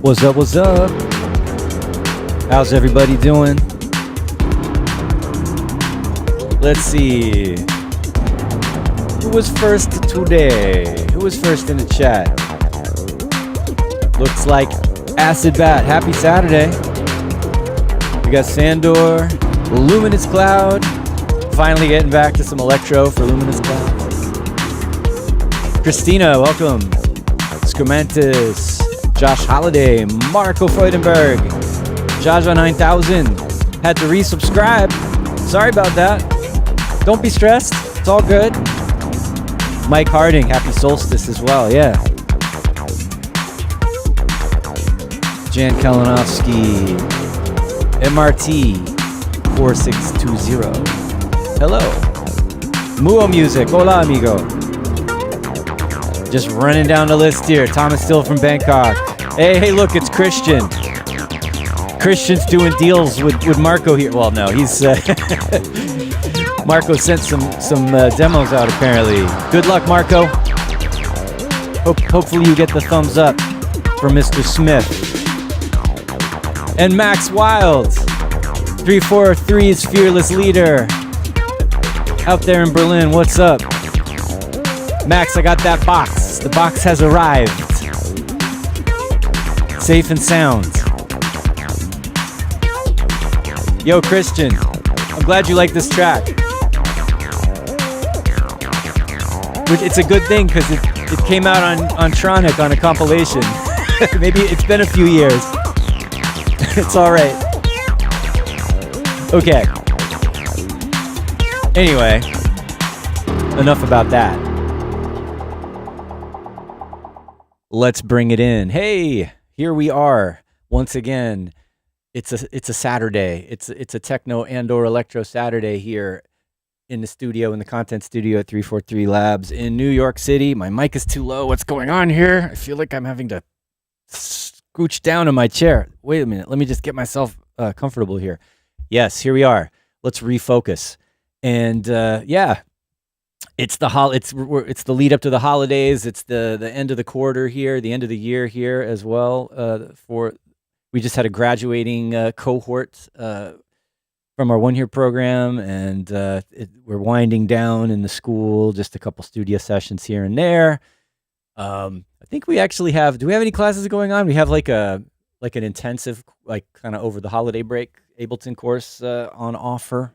What's up? What's up? How's everybody doing? Let's see. Who was first today? Who was first in the chat? Looks like Acid Bat. Happy Saturday. We got Sandor, Luminous Cloud. Finally getting back to some electro for Luminous Cloud. Christina, welcome. Scromantis, Josh Holiday, Marco Freudenberg, Jaja 9000. Had to resubscribe. Sorry about that. Don't be stressed. It's all good. Mike Harding, happy solstice as well. Yeah. Jan Kalinowski, MRT 4620. Hello. Muo Music. Hola, amigo. Just running down the list here. Thomas Still from Bangkok. Hey, look, it's Christian. Christian's doing deals with Marco here. Well, no, he's... Marco sent some demos out, apparently. Good luck, Marco. Hopefully you get the thumbs up for Mr. Smith. And Max Wild. 343's fearless leader. Out there in Berlin, what's up? Max, I got that box. The box has arrived. Safe and sound. Yo, Christian, I'm glad you like this track. It's a good thing because it came out on Tronic on a compilation. Maybe it's been a few years. It's all right. Okay. Anyway, enough about that. Let's bring it in. Hey, here we are once again. It's a Saturday. It's a techno and/or electro Saturday here in the studio, in the content studio at 343 Labs in New York City. My mic is too low. What's going on here? I feel like I'm having to scooch down in my chair. Wait a minute. Let me just get myself comfortable here. Yes, here we are. Let's refocus. And yeah, it's the lead up to the holidays. It's the end of the quarter here, the end of the year here as well. We just had a graduating cohort from our 1 year program, and we're winding down in the school. Just a couple studio sessions here and there. I think we actually have. Do we have any classes going on? We have like an intensive, like kind of over the holiday break Ableton course on offer.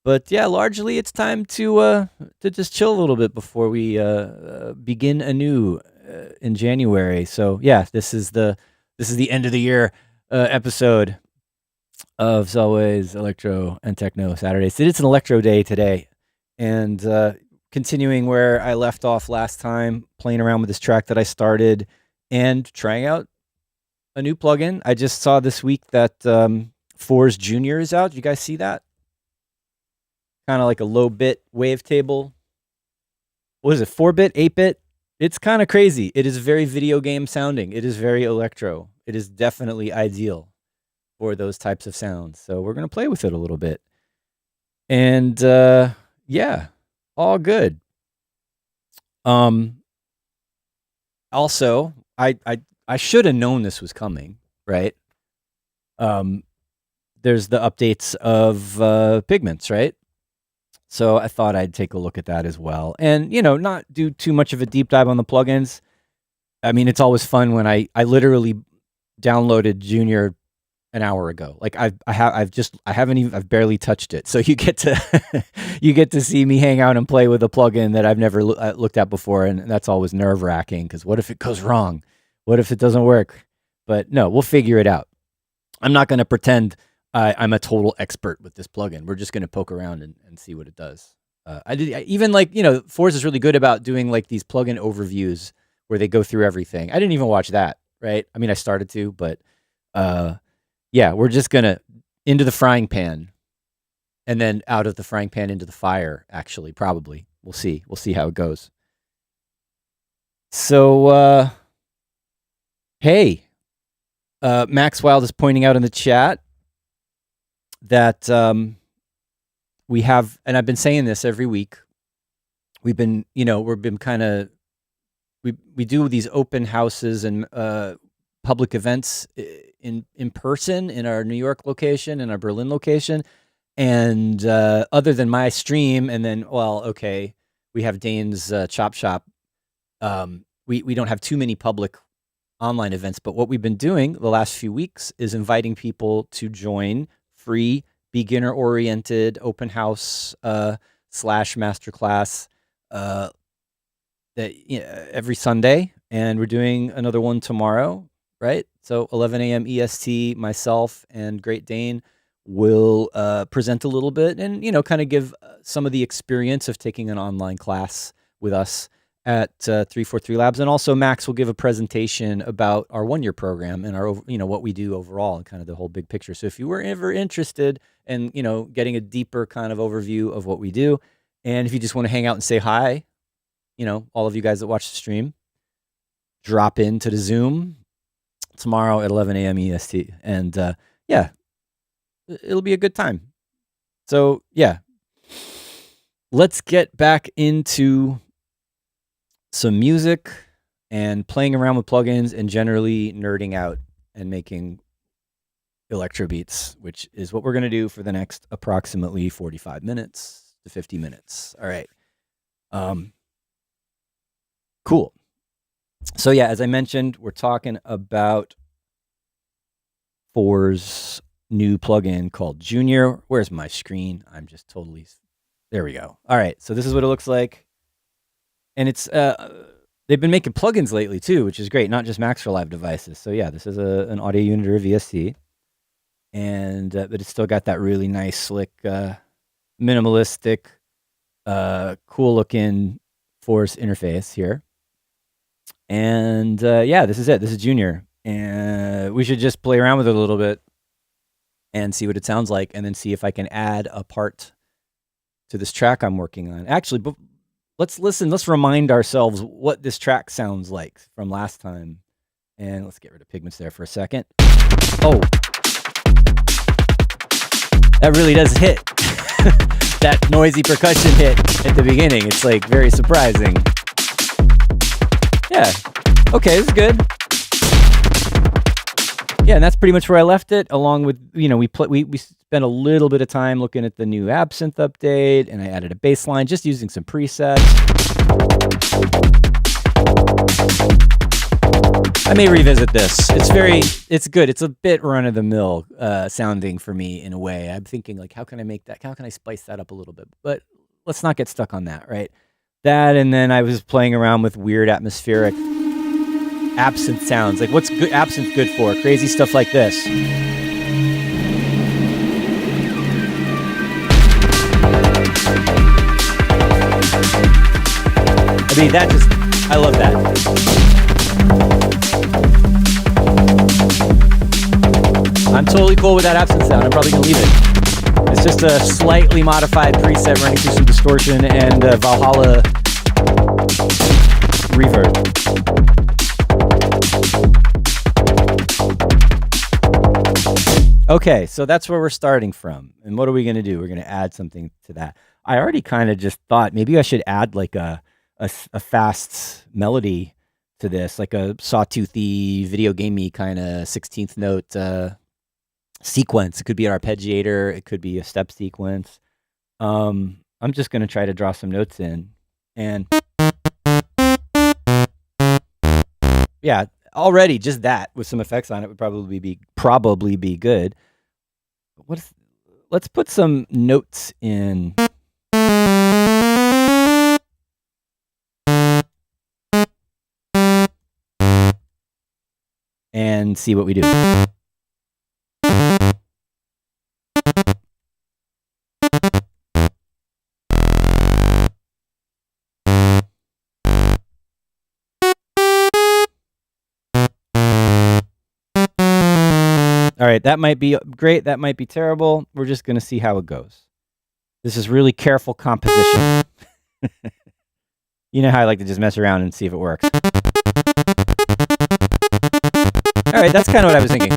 But yeah, largely it's time to just chill a little bit before we begin anew in January. So yeah, this is the end of the year episode of Selway's Electro and Techno Saturdays. It's an electro day today, and continuing where I left off last time, playing around with this track that I started and trying out a new plugin. I just saw this week that Fours Junior is out. Did you guys see that? Kind of like a low bit wavetable. What is it? 4-bit, 8-bit? It's kind of crazy. It is very video game sounding. It is very electro. It is definitely ideal for those types of sounds. So we're going to play with it a little bit. And yeah, all good. Also, I should have known this was coming, right? There's the updates of Pigments, right? So I thought I'd take a look at that as well. And, not do too much of a deep dive on the plugins. I mean, it's always fun when I literally downloaded Junior an hour ago. Like I've barely touched it. So you get to see me hang out and play with a plugin that I've never looked at before. And that's always nerve wracking because what if it goes wrong? What if it doesn't work? But no, we'll figure it out. I'm not going to pretend I'm a total expert with this plugin. We're just going to poke around and see what it does. Fours is really good about doing like these plugin overviews where they go through everything. I didn't even watch that, right? I mean, I started to, but yeah, we're just going to into the frying pan and then out of the frying pan into the fire, actually, probably. We'll see. We'll see how it goes. So, hey, Max Wild is pointing out in the chat that we have, and I've been saying this every week, we do these open houses and public events in person in our New York location and our Berlin location. And other than my stream, and then, well, okay, we have Dane's Chop Shop. We don't have too many public online events, but what we've been doing the last few weeks is inviting people to join free beginner-oriented open house slash masterclass every Sunday, and we're doing another one tomorrow, right? So 11 a.m. EST, myself and Great Dane will present a little bit and, kind of give some of the experience of taking an online class with us at 343 Labs. And also Max will give a presentation about our one-year program and our, what we do overall and kind of the whole big picture. So if you were ever interested in, getting a deeper kind of overview of what we do, and if you just want to hang out and say hi, all of you guys that watch the stream, drop into the Zoom tomorrow at 11 a.m. EST. And yeah, it'll be a good time. So yeah, let's get back into some music and playing around with plugins and generally nerding out and making electro beats, which is what we're going to do for the next approximately 45 minutes to 50 minutes. All right. Cool. So yeah, as I mentioned, we're talking about Four's new plugin called Junior. Where's my screen? I'm just totally... There we go. All right, so this is what it looks like. And it's... they've been making plugins lately too, which is great, not just Max for Live devices. So yeah, this is an audio unit or a VST. And but it's still got that really nice, slick, minimalistic, cool-looking Force interface here. And yeah, this is it. This is Junior. And we should just play around with it a little bit and see what it sounds like, and then see if I can add a part to this track I'm working on. Actually, but let's listen. Let's remind ourselves what this track sounds like from last time. And let's get rid of pigments there for a second. Oh, that really does hit. That noisy percussion hit at the beginning. It's like very surprising. Yeah. Okay, this is good. Yeah, and that's pretty much where I left it. Along with, we spent a little bit of time looking at the new Absinthe update, and I added a bass line just using some presets. I may revisit this. It's good. It's a bit run-of-the-mill sounding for me in a way. I'm thinking, like, how can I spice that up a little bit? But let's not get stuck on that, right? That, and then I was playing around with weird atmospheric absinthe sounds. Like, what's good absinthe good for? Crazy stuff like this. I mean, I love that. I'm totally cool with that absinthe sound. I'm probably gonna leave it. It's just a slightly modified preset running through some distortion and Valhalla reverb. Okay, so that's where we're starting from. And what are we going to do? We're going to add something to that. I already kind of just thought maybe I should add like a fast melody to this, like a sawtoothy, video gamey kind of 16th note sequence. It could be an arpeggiator. It could be a step sequence. I'm just going to try to draw some notes in. And yeah, already just that with some effects on it would probably be good. Let's put some notes in. And see what we do. All right, that might be great. That might be terrible. We're just going to see how it goes. This is really careful composition. You know how I like to just mess around and see if it works. All right, that's kind of what I was thinking.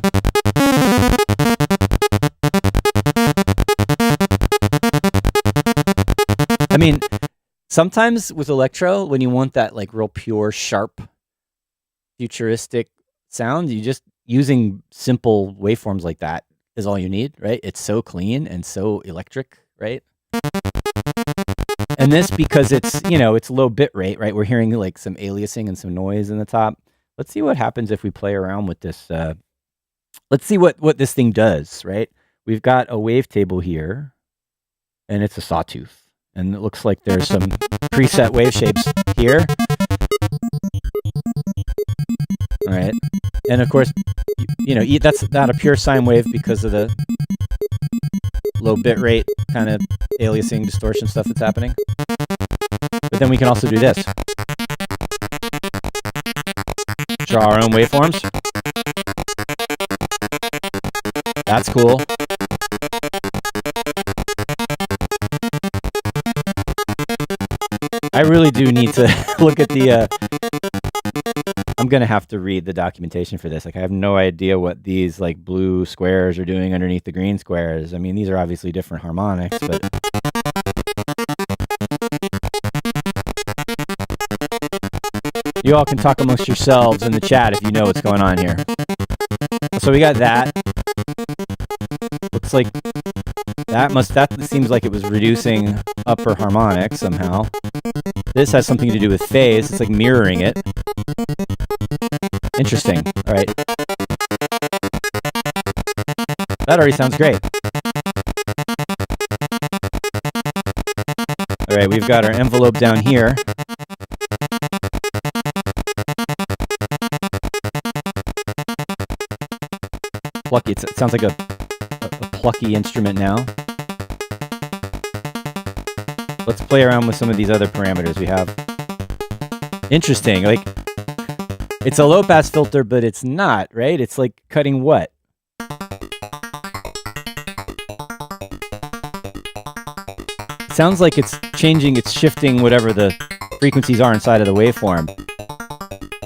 I mean, sometimes with electro, when you want that like real pure, sharp, futuristic sound, you just using simple waveforms like that is all you need, right? It's so clean and so electric, right? And this, because it's, it's low bit rate, right? We're hearing like some aliasing and some noise in the top. Let's see what happens if we play around with this. Let's see what this thing does, right? We've got a wavetable here, and it's a sawtooth. And it looks like there's some preset wave shapes here. All right. And of course, that's not a pure sine wave because of the low bit rate kind of aliasing distortion stuff that's happening. But then we can also do this. Draw our own waveforms. That's cool. I really do need to look at the... I'm going to have to read the documentation for this. Like, I have no idea what these, like, blue squares are doing underneath the green squares. I mean, these are obviously different harmonics, but... You all can talk amongst yourselves in the chat if you know what's going on here. So we got that. Looks like that seems like it was reducing upper harmonic somehow. This has something to do with phase. It's like mirroring it. Interesting. All right. That already sounds great. All right, we've got our envelope down here. Plucky. It sounds like a plucky instrument now. Let's play around with some of these other parameters we have. Interesting. Like, it's a low-pass filter, but it's not, right? It's like cutting what? It sounds like it's changing, it's shifting whatever the frequencies are inside of the waveform.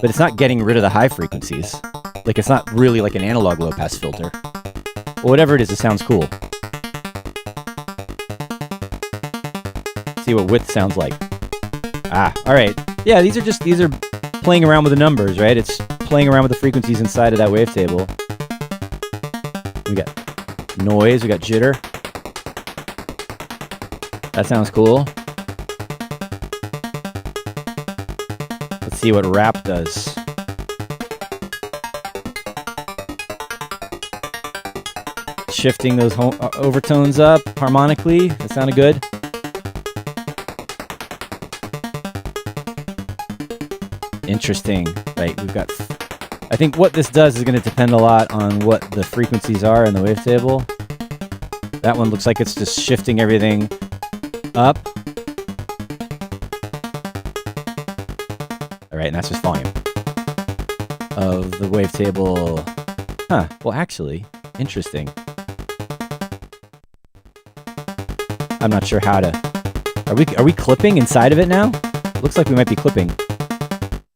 But it's not getting rid of the high frequencies. Like, it's not really like an analog low-pass filter. But whatever it is, it sounds cool. See what width sounds like. Ah, all right. Yeah, these are playing around with the numbers, right? It's playing around with the frequencies inside of that wavetable. We got noise, we got jitter. That sounds cool. Let's see what rap does. Shifting those overtones up harmonically. That sounded good. Interesting. Right, we've got... I think what this does is going to depend a lot on what the frequencies are in the wavetable. That one looks like it's just shifting everything up. All right, and that's just volume of the wavetable. Huh, well actually, interesting. I'm not sure how to... Are we clipping inside of it now? It looks like we might be clipping.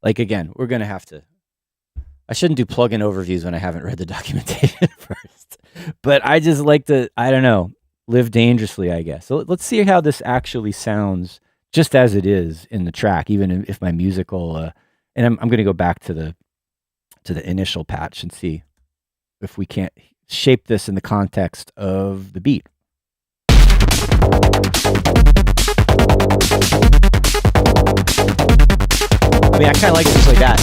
Like, again, we're going to have to... I shouldn't do plugin overviews when I haven't read the documentation first. But I just like to, I don't know, live dangerously, I guess. So let's see how this actually sounds just as it is in the track, even if my musical... and I'm going to go back to the initial patch and see if we can't shape this in the context of the beat. I mean, I kind of like it just like that.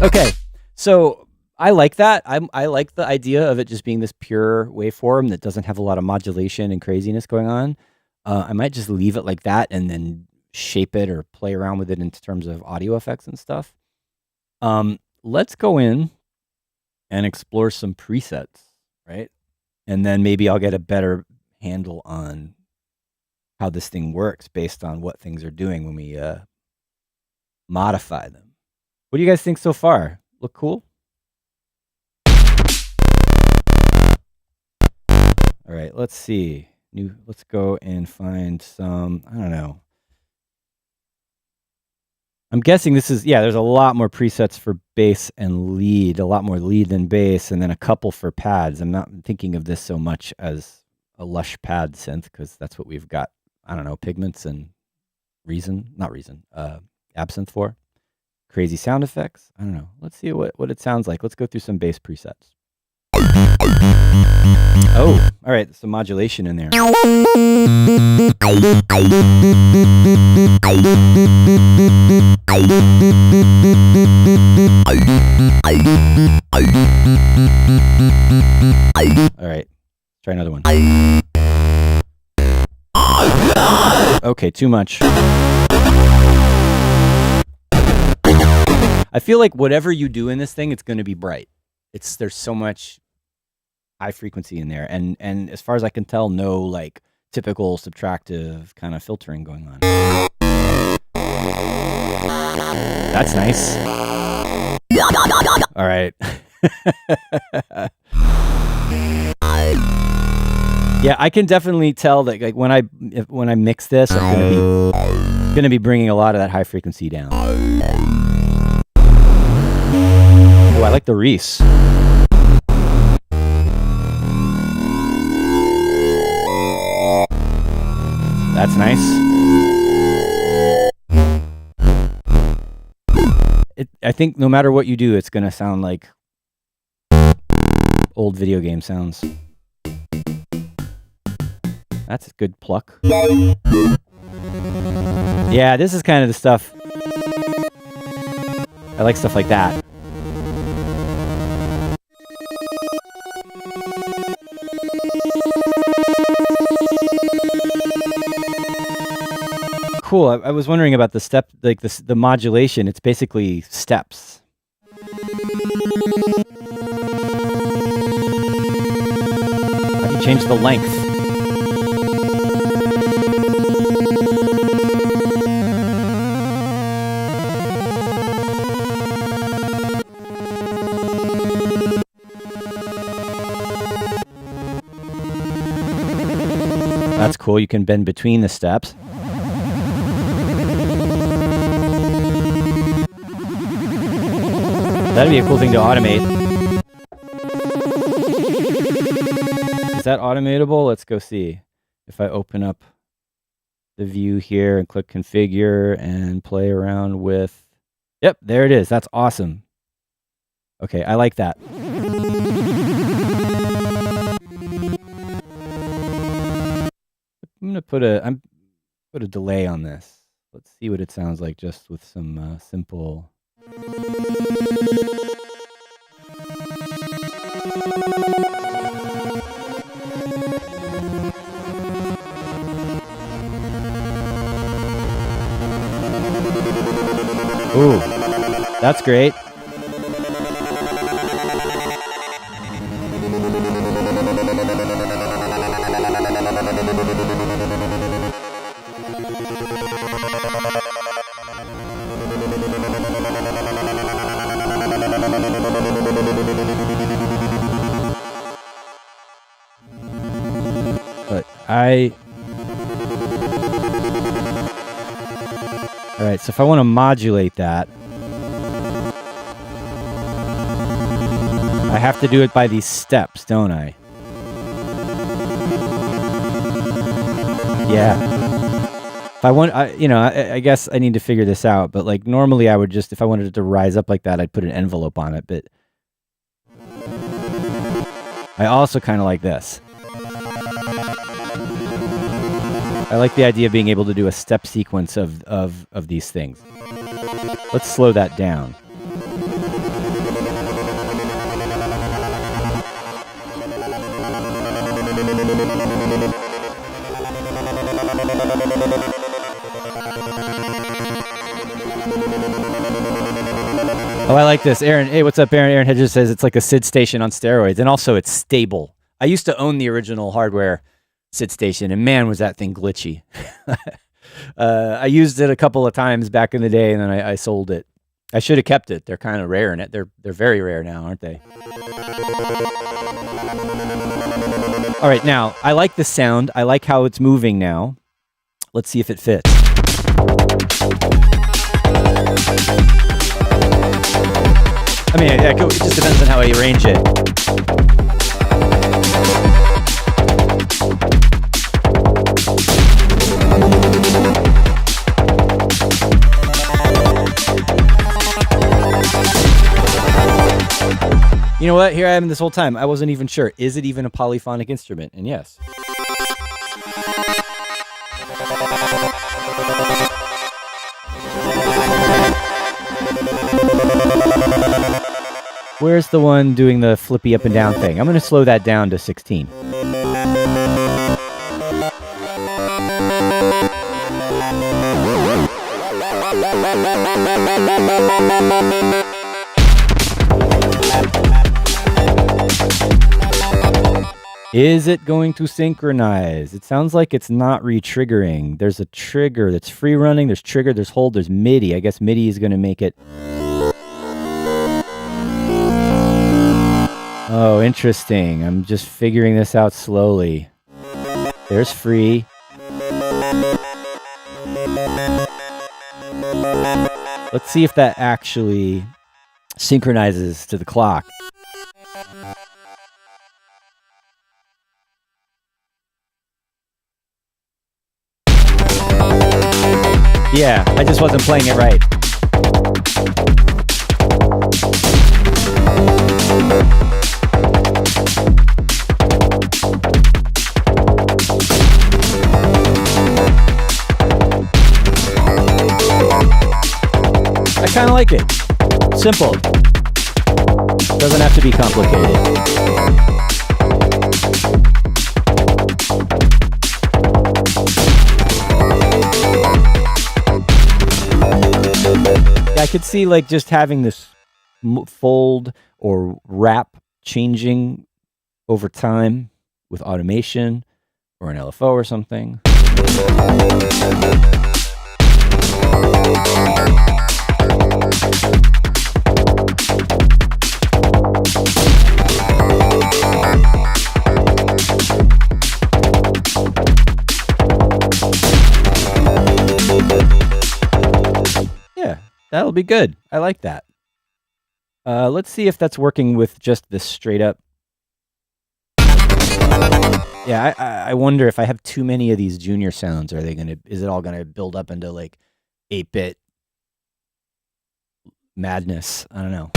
Okay, so I like that. I like the idea of it just being this pure waveform that doesn't have a lot of modulation and craziness going on. I might just leave it like that and then shape it or play around with it in terms of audio effects and stuff. Let's go in and explore some presets, right? And then maybe I'll get a better handle on how this thing works based on what things are doing when we modify them. What do you guys think so far? Look cool? All right, let's see. Let's go and find some, I don't know. I'm guessing this is, yeah, there's a lot more presets for bass and lead, a lot more lead than bass, and then a couple for pads. I'm not thinking of this so much as a lush pad synth, because that's what we've got, I don't know, Pigments and Absinthe for. Crazy sound effects. I don't know. Let's see what it sounds like. Let's go through some bass presets. Oh, all right, some modulation in there. All right, try another one. Okay, too much. I feel like whatever you do in this thing, it's going to be bright. There's so much high frequency in there, and as far as I can tell, no like typical subtractive kind of filtering going on. That's nice. All right. Yeah, I can definitely tell that like when I mix this, I'm gonna be bringing a lot of that high frequency down. Oh, I like the Reese. That's nice. I think no matter what you do, it's going to sound like old video game sounds. That's a good pluck. Yeah, this is kind of the stuff. I like stuff like that. Cool. I was wondering about the step, like the modulation. It's basically steps. I can change the length. That's cool. You can bend between the steps. That'd be a cool thing to automate. Is that automatable? Let's go see. If I open up the view here and click configure and play around with... Yep, there it is. That's awesome. Okay, I like that. I'm gonna put a delay on this. Let's see what it sounds like just with some simple... Ooh, that's great. But all right, so if I want to modulate that, I have to do it by these steps, don't I? Yeah. If I want, I guess I need to figure this out, but like normally I would just, if I wanted it to rise up like that, I'd put an envelope on it, but I also kind of like this. I like the idea of being able to do a step sequence of these things. Let's slow that down. Oh, I like this. Aaron, hey, what's up, Aaron? Aaron Hedges says it's like a SID station on steroids, and also it's stable. I used to own the original hardware SID station, and man, was that thing glitchy. I used it a couple of times back in the day, and then I sold it. I should have kept it. They're kind of rare in it. They're very rare now, aren't they? All right, now I like the sound. I like how it's moving now. Let's see if it fits. I mean, it just depends on how I arrange it. You know what? Here I am this whole time. I wasn't even sure. Is it even a polyphonic instrument? And yes. Where's the one doing the flippy up and down thing? I'm going to slow that down to 16. Is it going to synchronize? It sounds like it's not re-triggering. There's a trigger that's free running, there's trigger, there's hold, there's MIDI. I guess MIDI is going to make it... Oh, interesting. I'm just figuring this out slowly. There's free. Let's see if that actually synchronizes to the clock. Yeah, I just wasn't playing it right. I kind of like it. Simple. Doesn't have to be complicated. I could see like just having this fold or wrap changing over time with automation or an LFO or something. Yeah, that'll be good. I like that. Let's see if that's working with just this straight up. Yeah, I wonder if I have too many of these junior sounds, is it all gonna build up into like 8-bit madness? I don't know.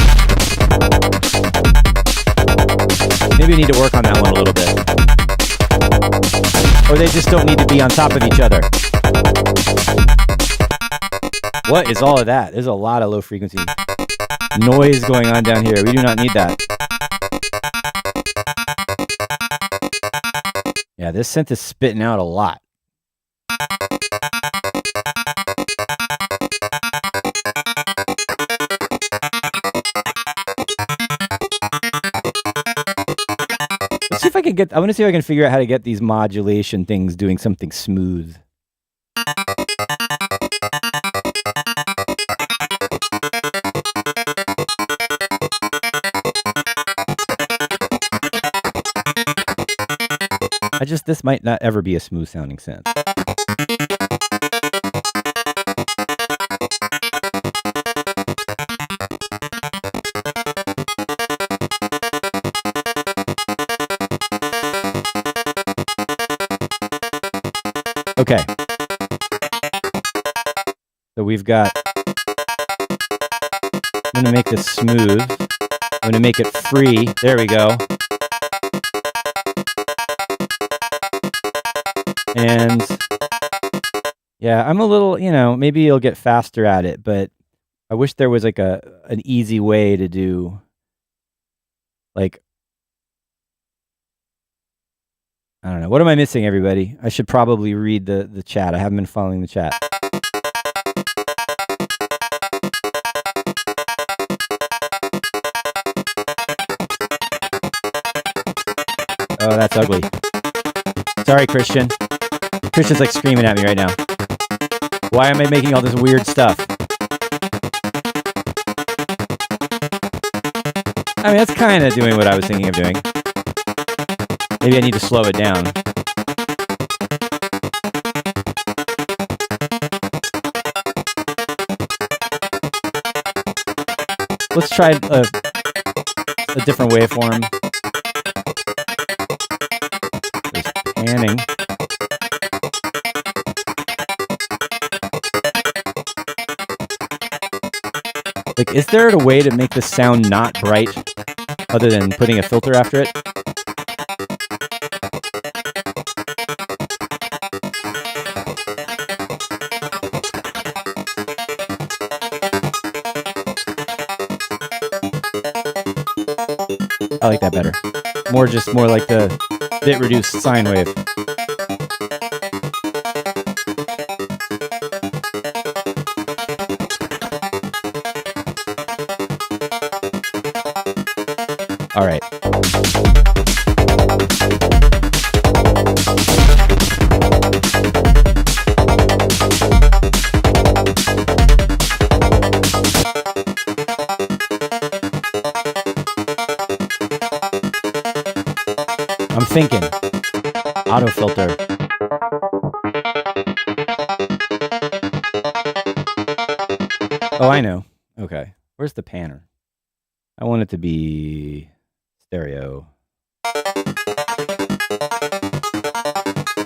Maybe I need to work on that one a little bit. Or they just don't need to be on top of each other. What is all of that? There's a lot of low frequency noise going on down here. We do not need that. Yeah, this synth is spitting out a lot. Let's see if I can I want to see if I can figure out how to get these modulation things doing something smooth. This might not ever be a smooth sounding synth. Okay. So we've got, I'm going to make this smooth. I'm going to make it free. There we go. And yeah, I'm a little, maybe you'll get faster at it, but I wish there was like an easy way to do like, I don't know. What am I missing, everybody? I should probably read the chat. I haven't been following the chat. Oh, that's ugly. Sorry, Christian. Christian's like screaming at me right now. Why am I making all this weird stuff? I mean, that's kind of doing what I was thinking of doing. Maybe I need to slow it down. Let's try a different waveform. There's panning. Like, is there a way to make this sound not bright other than putting a filter after it? I like that better. More like the bit reduced sine wave. All right. I'm thinking. Auto filter. Oh, I know. Okay. Where's the panner? I want it to be stereo.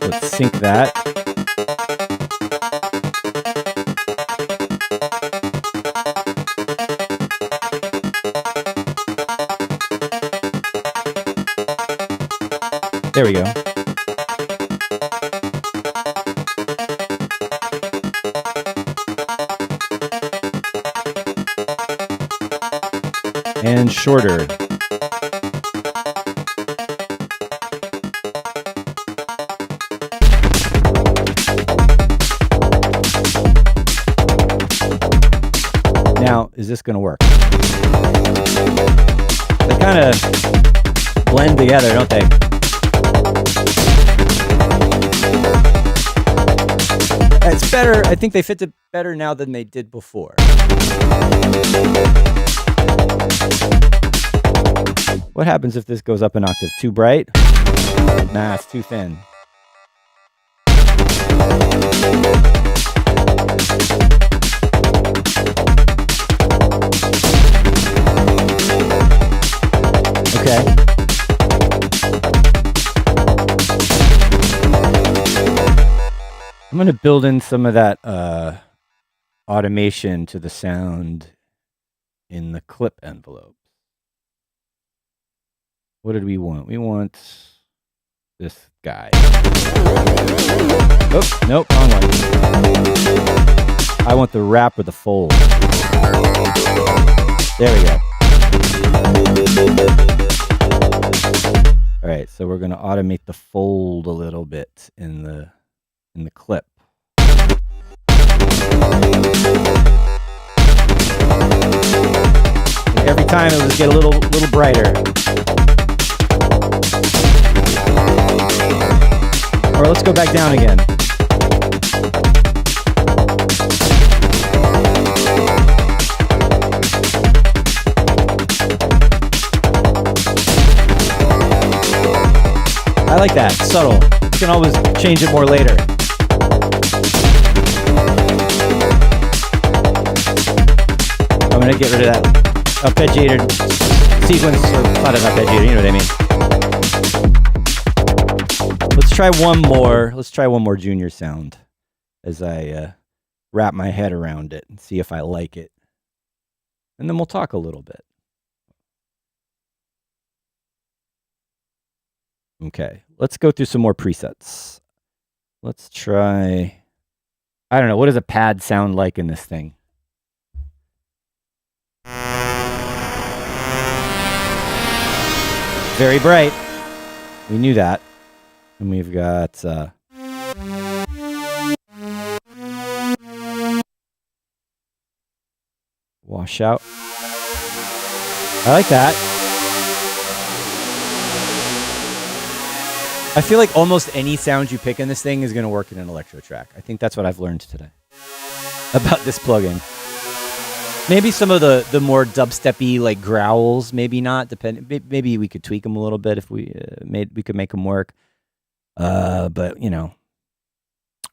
Let's sync that. There we go. And shorter. Now, is this going to work? They kind of blend together, don't they? It's better. I think they fit it better now than they did before. What happens if this goes up an octave? Too bright? Nah, it's too thin. Okay. I'm going to build in some of that automation to the sound in the clip envelope. What did we want? We want this guy. Oh, nope, wrong one. I want the wrap or the fold. There we go. All right, so we're going to automate the fold a little bit in the clip. Every time it'll just get a little brighter. Or let's go back down again. I like that, subtle. You can always change it more later. I'm gonna get rid of that arpeggiated sequence, or not an arpeggiated, you know what I mean. Let's try one more. Let's try one more junior sound as I wrap my head around it and see if I like it. And then we'll talk a little bit. Okay, let's go through some more presets. Let's try, I don't know, what does a pad sound like in this thing? Very bright. We knew that. And we've got washout. I like that. I feel like almost any sound you pick in this thing is going to work in an electro track. I think that's what I've learned today. about this plugin. Maybe some of the more dubsteppy like growls, maybe not. Maybe we could tweak them a little bit if we could make them work. But you know,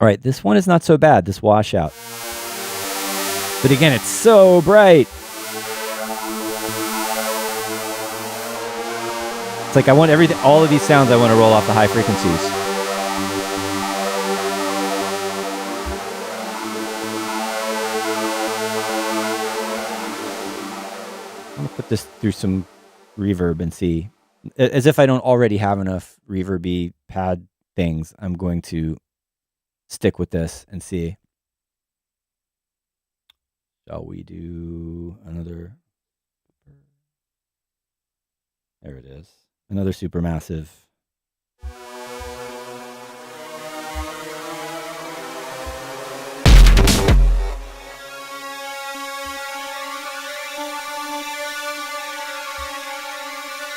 all right, this one is not so bad. This washout, but again, it's so bright. It's like I want everything, all of these sounds. I want to roll off the high frequencies. Put this through some reverb and see. As if I don't already have enough reverby pad things, I'm going to stick with this and see. Shall we do another? There it is. Another supermassive.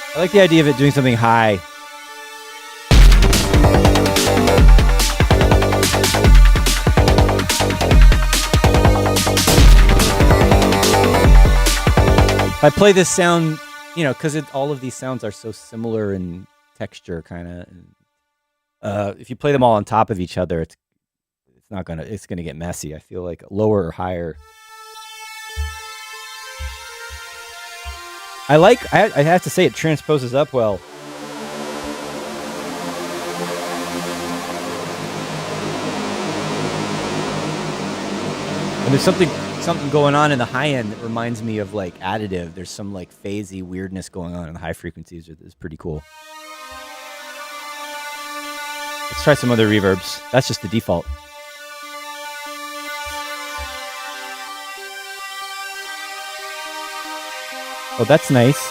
I like the idea of it doing something high. If I play this sound, you know, because all of these sounds are so similar in texture, kind of. If you play them all on top of each other, it's gonna get messy. I feel like lower or higher. I have to say, it transposes up well. And there's something going on in the high end that reminds me of like additive. There's some like phasey weirdness going on in the high frequencies. It's pretty cool. Let's try some other reverbs. That's just the default. Oh, that's nice.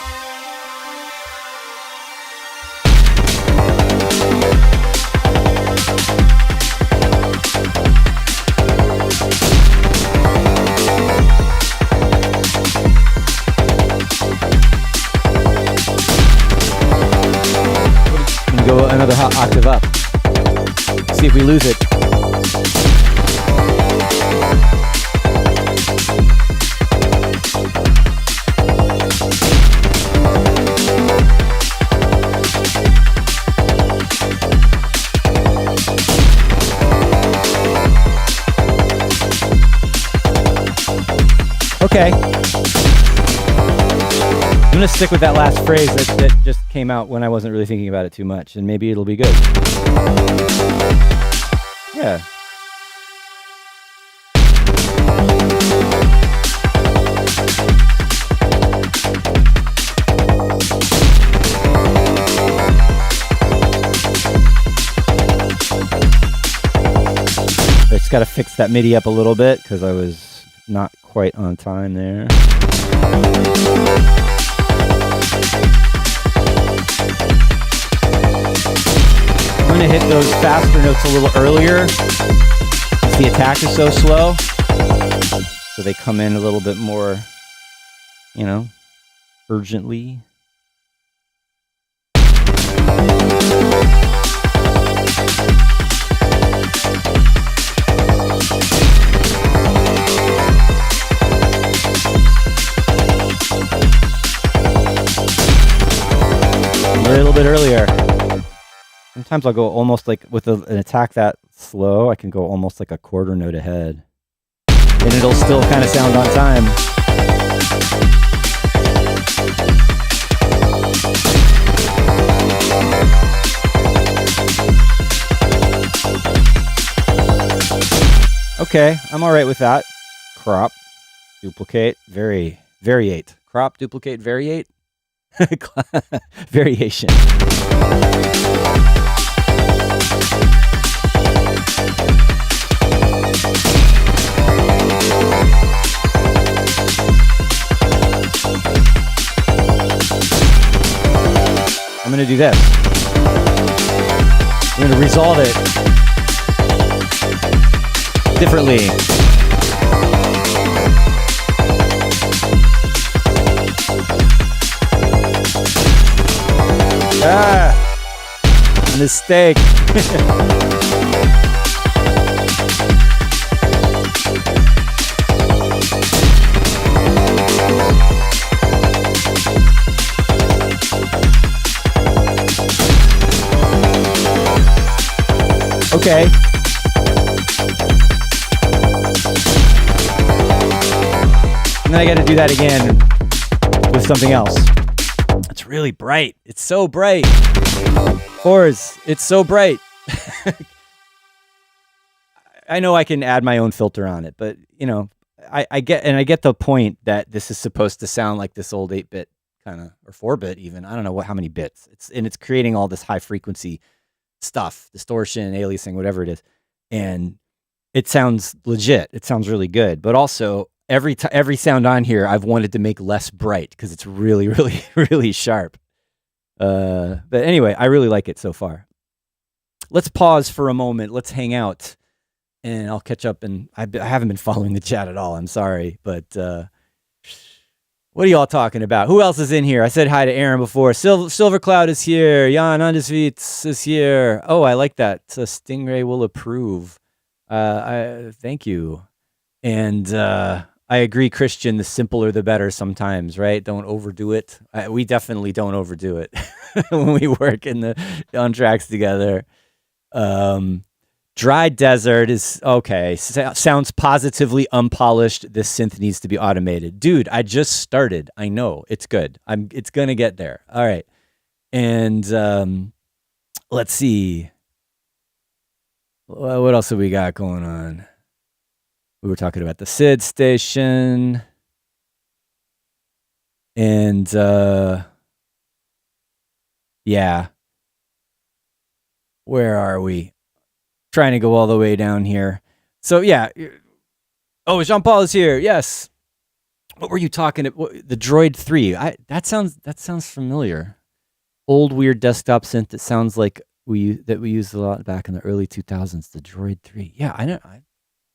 I'm gonna go another octave up. See if we lose it. Okay. I'm gonna stick with that last phrase that just came out when I wasn't really thinking about it too much, and maybe it'll be good. Yeah. I just gotta fix that MIDI up a little bit because I was not quite on time there. I'm going to hit those faster notes a little earlier since the attack is so slow. So they come in a little bit more, you know, urgently. A little bit earlier. Sometimes I'll go almost like with an attack that slow, I can go almost like a quarter note ahead. And it'll still kind of sound on time. Okay, I'm all right with that. Crop, duplicate, variate. Crop, duplicate, variate. Variation. I'm going to do this. I'm going to resolve it differently. Mistake. Okay. And then I got to do that again with something else. It's really bright. It's so bright. Fours, it's so bright. I know I can add my own filter on it, but you know, I get the point that this is supposed to sound like this old 8-bit kind of, or 4-bit even. I don't know how many bits. It's creating all this high frequency stuff, distortion, aliasing, whatever it is, and it sounds legit. It sounds really good, but also every sound on here I've wanted to make less bright because it's really, really, really sharp. But anyway, I really like it so far. Let's pause for a moment. Let's hang out. And I'll catch up, and I haven't been following the chat at all. I'm sorry, but what are y'all talking about? Who else is in here? I said hi to Aaron before. Silver Cloud is here. Jan Andesvits is here. Oh, I like that. Stingray will approve. Thank you. And I agree, Christian. The simpler, the better. Sometimes, right? Don't overdo it. We definitely don't overdo it when we work on tracks together. Dry Desert is okay. Sounds positively unpolished. This synth needs to be automated. Dude, I just started. I know. It's good. It's going to get there. All right. And let's see. What else have we got going on? We were talking about the SID station. And yeah. Where are we? Trying to go all the way down here. So yeah. Oh, Jean-Paul is here. Yes. What were you talking about? The Droid 3. That sounds familiar. Old weird desktop synth that sounds like we used a lot back in the early 2000s. The Droid 3. Yeah, I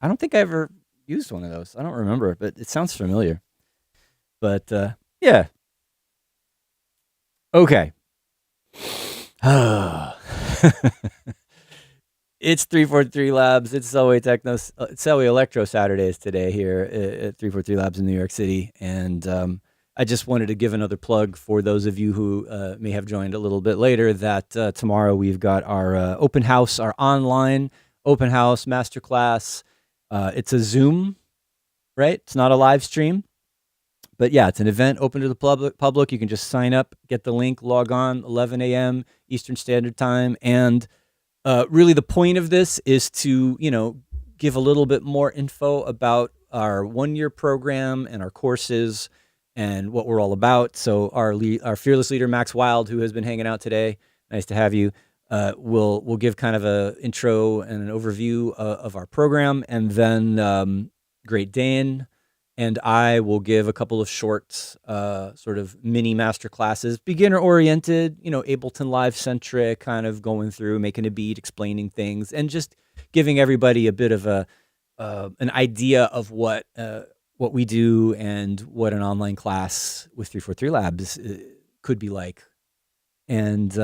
don't think I ever used one of those. I don't remember, but it sounds familiar. But yeah. Okay. It's 343 Labs. It's Selway Techno, Selway Electro Saturdays today here at 343 Labs in New York City. And I just wanted to give another plug for those of you who may have joined a little bit later that tomorrow we've got our open house, our online open house masterclass. It's a Zoom, right? It's not a live stream. But yeah, it's an event open to the public. You can just sign up, get the link, log on, 11 a.m. Eastern Standard Time. And really the point of this is to, give a little bit more info about our 1-year program and our courses and what we're all about. So our fearless leader, Max Wild, who has been hanging out today, nice to have you, will give kind of a intro and an overview of our program. And then Great Dane and I will give a couple of short sort of mini master classes, beginner oriented, Ableton Live centric, kind of going through, making a beat, explaining things, and just giving everybody a bit of an idea of what we do and what an online class with 343 Labs could be like. And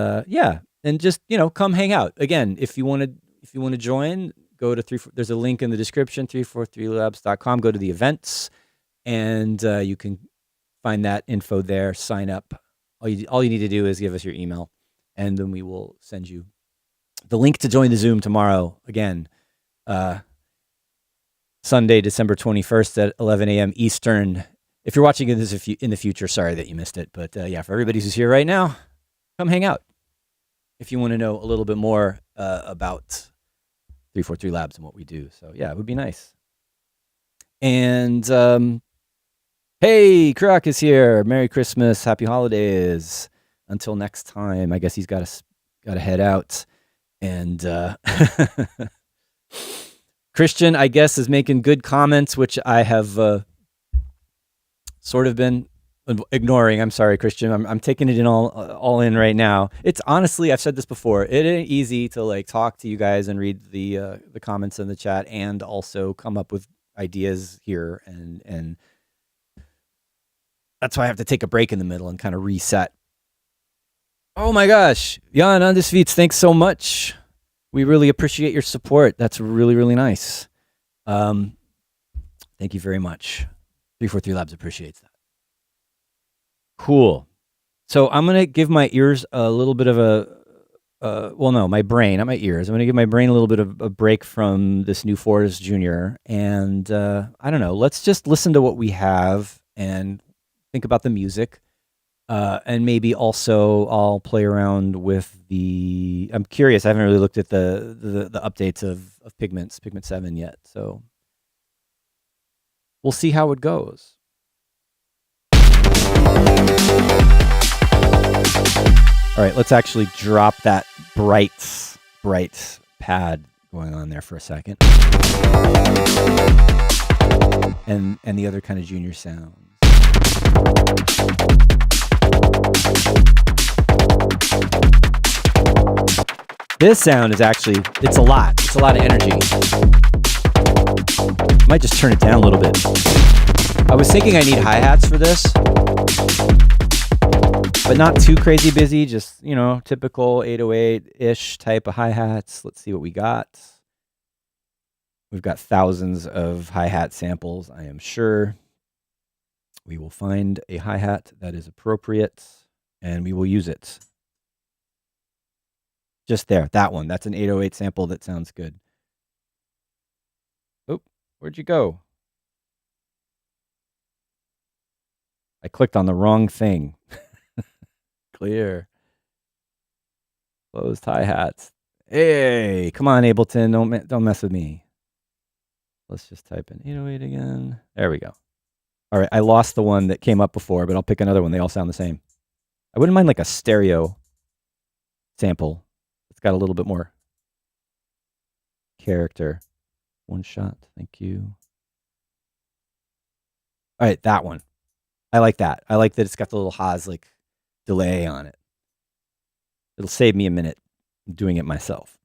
and just come hang out. Again, if you want to join, go to there's a link in the description, 343labs.com. Go to the events, and you can find that info there. Sign up. All you need to do is give us your email, and then we will send you the link to join the Zoom tomorrow. Again, Sunday, December 21st at 11 a.m. Eastern. If you're watching this in the future, sorry that you missed it. But yeah, for everybody who's here right now, come hang out. If you want to know a little bit more about 343 Labs and what we do. So yeah, it would be nice. And hey, Croc is here. Merry Christmas, Happy Holidays. Until next time, I guess he's got to head out. And Christian, I guess, is making good comments, which I have sort of been ignoring. I'm sorry, Christian. I'm taking it in all in right now. It's honestly, I've said this before, it ain't easy to talk to you guys and read the comments in the chat and also come up with ideas here, and that's why I have to take a break in the middle and kind of reset. Oh my gosh, Jan Andesvits, thanks so much. We really appreciate your support. That's really, really nice. Thank you very much. 343 Labs appreciates that. Cool. So I'm going to give my ears a little bit of well, no, my brain, not my ears. I'm going to give my brain a little bit of a break from this New Forest Junior. And I don't know, let's just listen to what we have and think about the music. And maybe also I'll play around with the. I'm curious. I haven't really looked at the updates of Pigment 7 yet. So we'll see how it goes. All right, let's actually drop that bright pad going on there for a second. And the other kind of junior sounds. This sound is actually, it's a lot. It's a lot of energy. I might just turn it down a little bit. I was thinking I need hi-hats for this, but not too crazy busy, just, you know, typical 808-ish type of hi-hats. Let's see what we got. We've got thousands of hi-hat samples, I am sure. We will find a hi-hat that is appropriate, and we will use it. Just there, that one. That's an 808 sample that sounds good. Oh, where'd you go? I clicked on the wrong thing. Clear. Closed hi-hats. Hey, come on, Ableton. Don't mess with me. Let's just type in 808 again. There we go. All right, I lost the one that came up before, but I'll pick another one. They all sound the same. I wouldn't mind like a stereo sample. It's got a little bit more character. One shot, thank you. All right, that one. I like that. I like that it's got the little Haas like delay on it. It'll save me a minute doing it myself.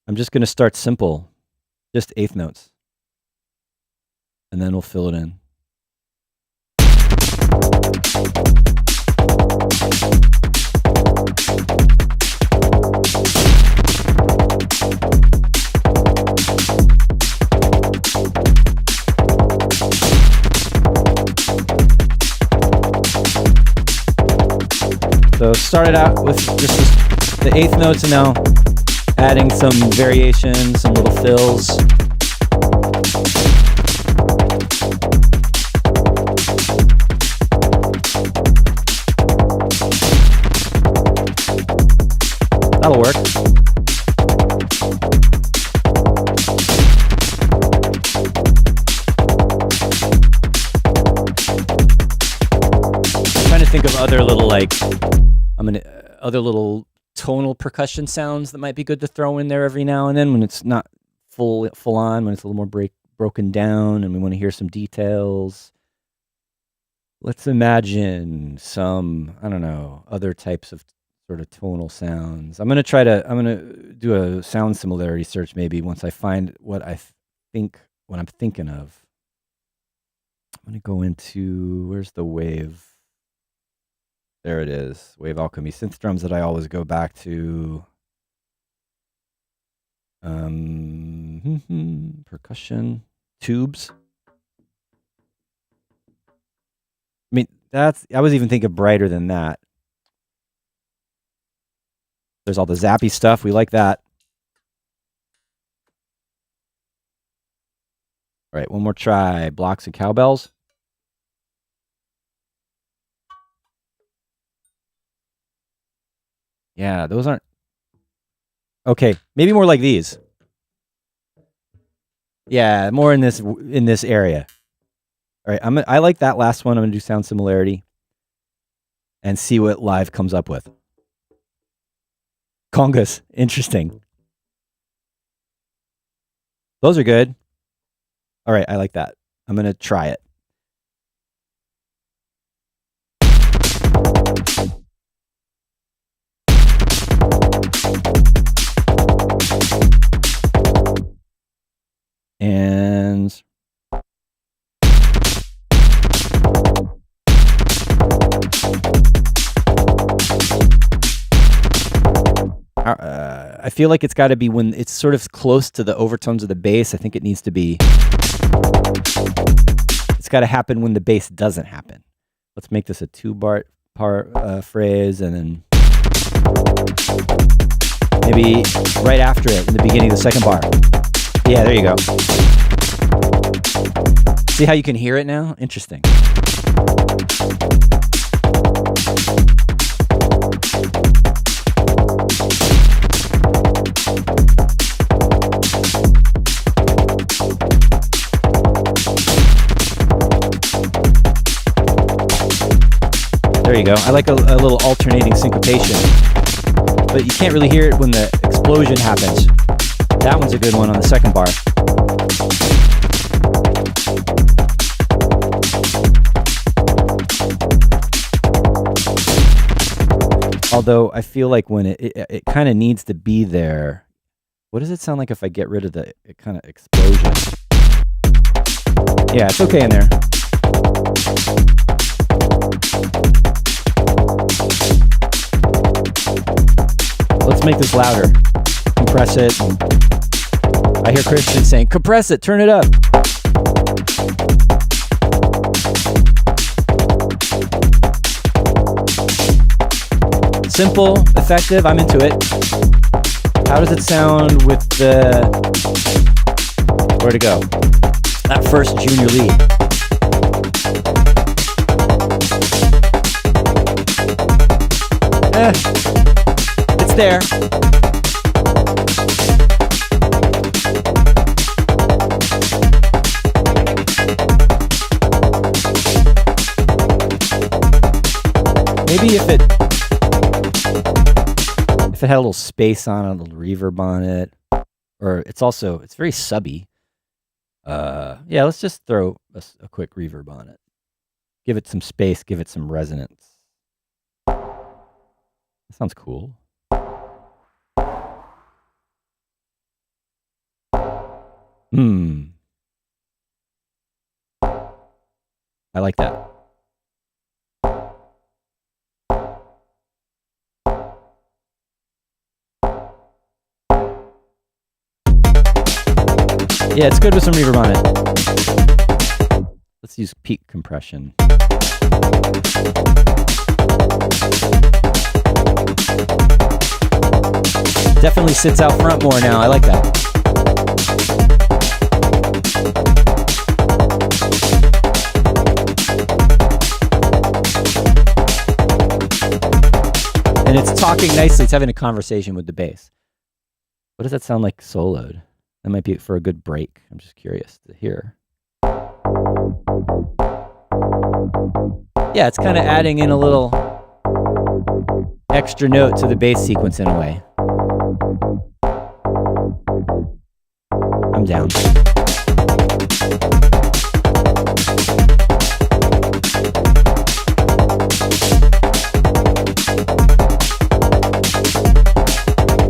I'm just going to start simple, just eighth notes, and then we'll fill it in. So started out with just the eighth notes, and now adding some variations, some little fills. That'll work. I'm trying to think of other little other little tonal percussion sounds that might be good to throw in there every now and then when it's not full on, when it's a little more broken down and we want to hear some details. Let's imagine some, I don't know, other types of sort of tonal sounds. I'm going to do a sound similarity search maybe once I find what I'm thinking of. I'm going to go into, where's the wave? There it is, Wave Alchemy synth drums that I always go back to. Percussion, tubes. I mean, I was even thinking brighter than that. There's all the zappy stuff. We like that. All right, one more try. Blocks and cowbells. Yeah, those aren't... Okay, maybe more like these. Yeah, more in this area. All right, I like that last one. I'm going to do sound similarity and see what live comes up with. Congas, interesting. Those are good. All right, I like that. I'm going to try it. And I feel like it's got to be when it's sort of close to the overtones of the bass. I think it needs to be. It's got to happen when the bass doesn't happen. Let's make this a 2-bar phrase, and then maybe right after it in the beginning of the second bar. Yeah, there you go. See how you can hear it now? Interesting. There you go. I like a little alternating syncopation, but you can't really hear it when the explosion happens. That one's a good one on the second bar. Although I feel like when it kind of needs to be there. What does it sound like if I get rid of the kind of explosion? Yeah, it's okay in there. Let's make this louder. Compress it. I hear Christian saying, compress it, turn it up. Simple, effective, I'm into it. How does it sound with the... Where to go? That first junior lead. It's there. Maybe if it had a little space on it, a little reverb on it, or it's very subby. Yeah, let's just throw a quick reverb on it. Give it some space, give it some resonance. That sounds cool. I like that. Yeah, it's good with some reverb on it. Let's use peak compression. Definitely sits out front more now. I like that. And it's talking nicely. It's having a conversation with the bass. What does that sound like soloed? That might be for a good break. I'm just curious to hear. Yeah, it's kind of adding in a little extra note to the bass sequence in a way. I'm down.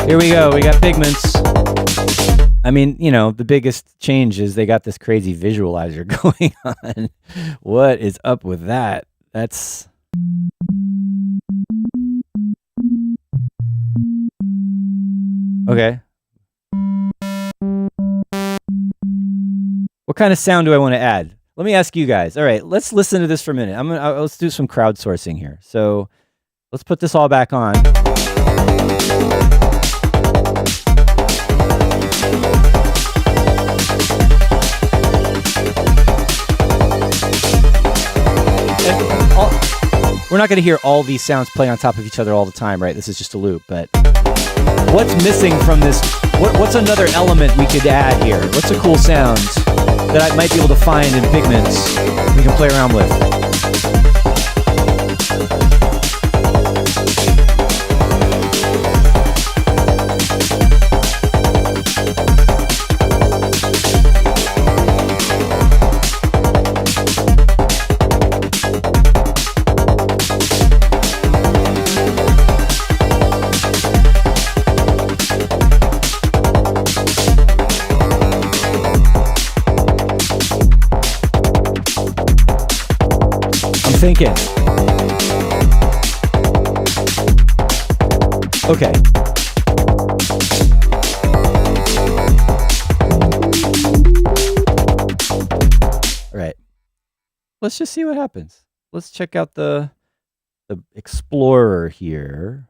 Here we go. We got Pigments. I mean, you know, the biggest change is they got this crazy visualizer going on. What is up with that? That's... Okay. What kind of sound do I want to add? Let me ask you guys. All right, let's listen to this for a minute. Let's do some crowdsourcing here. So let's put this all back on. We're not going to hear all these sounds play on top of each other all the time, right? This is just a loop, but what's missing from this? What's another element we could add here? What's a cool sound that I might be able to find in Pigments we can play around with? Thinking. Okay. All right. Let's just see what happens. Let's check out the the Explorer here.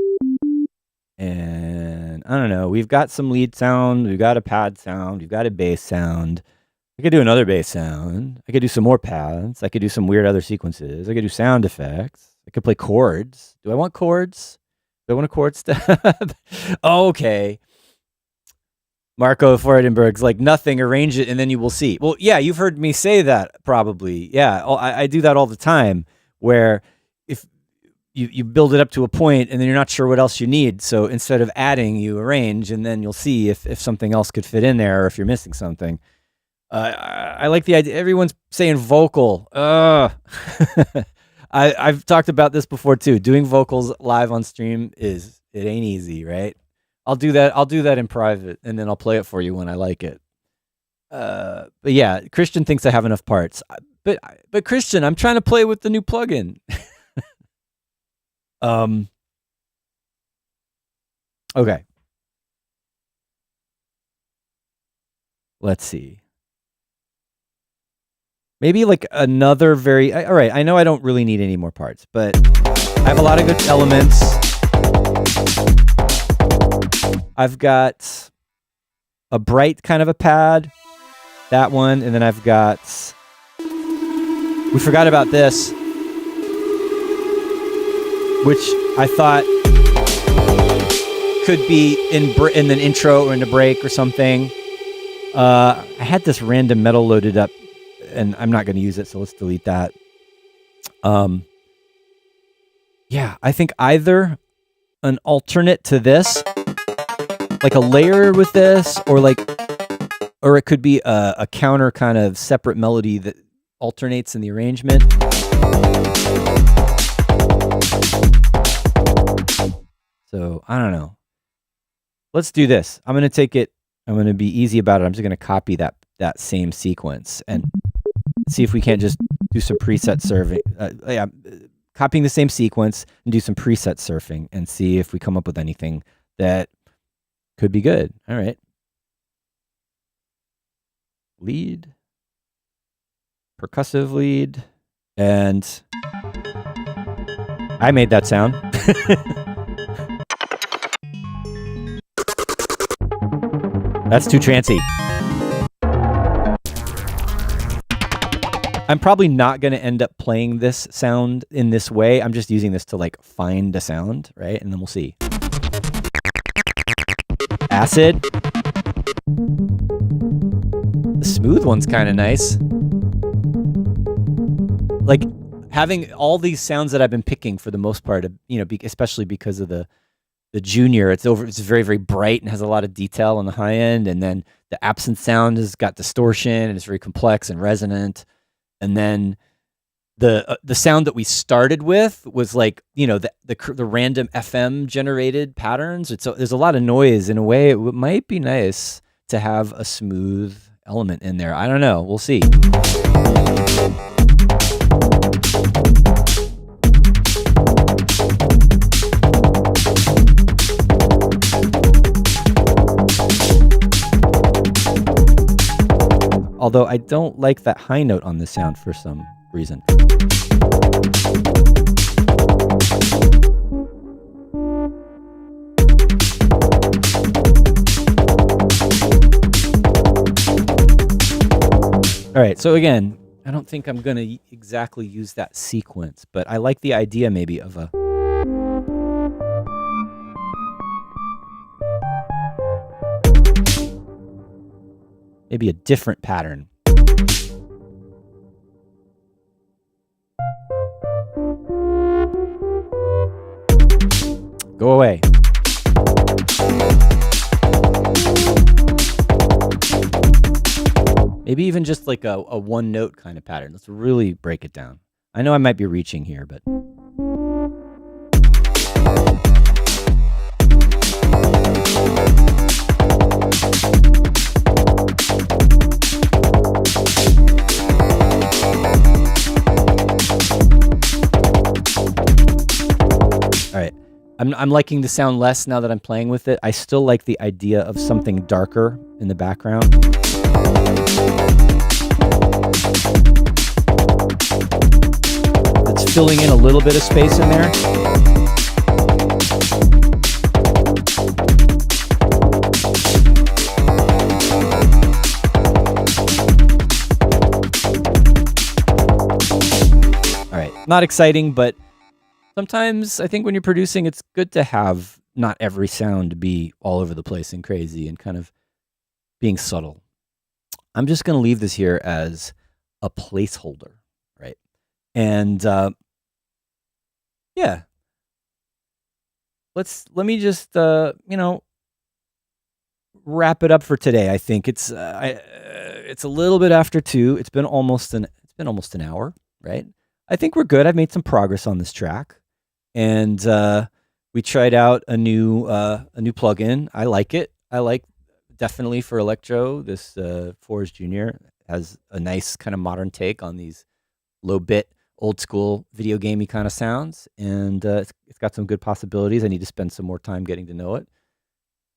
And I don't know, we've got some lead sound, we've got a pad sound, we've got a bass sound. I could do another bass sound. I could do some more pads. I could do some weird other sequences. I could do sound effects. I could play chords. Do I want chords? Do I want a chord step? Okay. Marco Fordenberg's like, nothing, arrange it, and then you will see. Well, yeah, you've heard me say that probably. Yeah, I do that all the time, where if you build it up to a point and then you're not sure what else you need. So instead of adding, you arrange, and then you'll see if something else could fit in there or if you're missing something. I like the idea. Everyone's saying vocal. I've talked about this before too. Doing vocals live on stream it ain't easy, right? I'll do that in private, and then I'll play it for you when I like it. But yeah, Christian thinks I have enough parts. But Christian, I'm trying to play with the new plugin. Okay. Let's see. Maybe like another all right, I know I don't really need any more parts, but I have a lot of good elements. I've got a bright kind of a pad, that one, and then I've got, we forgot about this, which I thought could be in an intro or in a break or something. I had this random metal loaded up, and I'm not going to use it, so let's delete that. Yeah, I think either an alternate to this, like a layer with this, or it could be a counter kind of separate melody that alternates in the arrangement. So I don't know. Let's do this. I'm going to be easy about it. I'm just going to copy that same sequence and see if we can't just do some preset surfing. Copying the same sequence and do some preset surfing and see if we come up with anything that could be good. All right. Lead. Percussive lead. And I made that sound. That's too trancy. I'm probably not going to end up playing this sound in this way. I'm just using this to like find a sound, right? And then we'll see. Acid. The smooth one's kind of nice. Like having all these sounds that I've been picking for the most part, especially because of the Junior, it's very, very bright and has a lot of detail on the high end. And then the absent sound has got distortion and it's very complex and resonant. And then the sound that we started with was like, the random FM generated patterns. There's a lot of noise. In a way, it might be nice to have a smooth element in there. I don't know. We'll see. Although I don't like that high note on the sound for some reason. All right, so again, I don't think I'm going to exactly use that sequence, but I like the idea maybe of a... maybe a different pattern. Go away. Maybe even just like a one note kind of pattern. Let's really break it down. I know I might be reaching here, but... All right, I'm liking the sound less now that I'm playing with it. I still like the idea of something darker in the background. It's filling in a little bit of space in there. All right, not exciting, but sometimes I think when you're producing, it's good to have not every sound be all over the place and crazy and kind of being subtle. I'm just going to leave this here as a placeholder, right? And yeah, let me just wrap it up for today. I think it's a little bit after 2. It's been almost an hour, right? I think we're good. I've made some progress on this track, and we tried out a new plugin. I like it. I like definitely for electro. This Forest Junior has a nice kind of modern take on these low bit, old school video gamey kind of sounds, and it's got some good possibilities. I need to spend some more time getting to know it.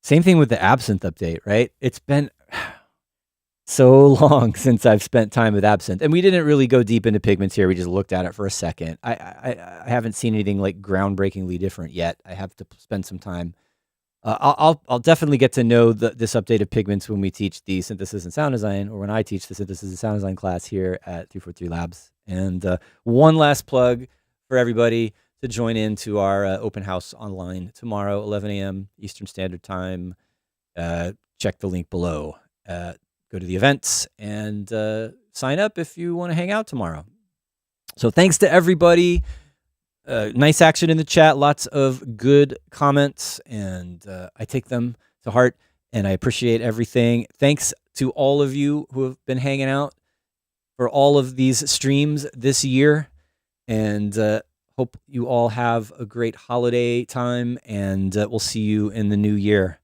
Same thing with the Absinthe update, right? It's been so long since I've spent time with Absinthe, and we didn't really go deep into pigments here. We just looked at it for a second. I haven't seen anything like groundbreakingly different yet. I have to spend some time. I'll definitely get to know this update of pigments when we teach the synthesis and sound design, or when I teach the synthesis and sound design class here at 343 Labs. And one last plug for everybody to join into our open house online tomorrow, 11 a.m. Eastern Standard Time. Check the link below. Go to the events and sign up if you want to hang out tomorrow. So thanks to everybody. Nice action in the chat. Lots of good comments, and I take them to heart, and I appreciate everything. Thanks to all of you who have been hanging out for all of these streams this year, and hope you all have a great holiday time, and we'll see you in the new year.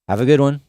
Have a good one.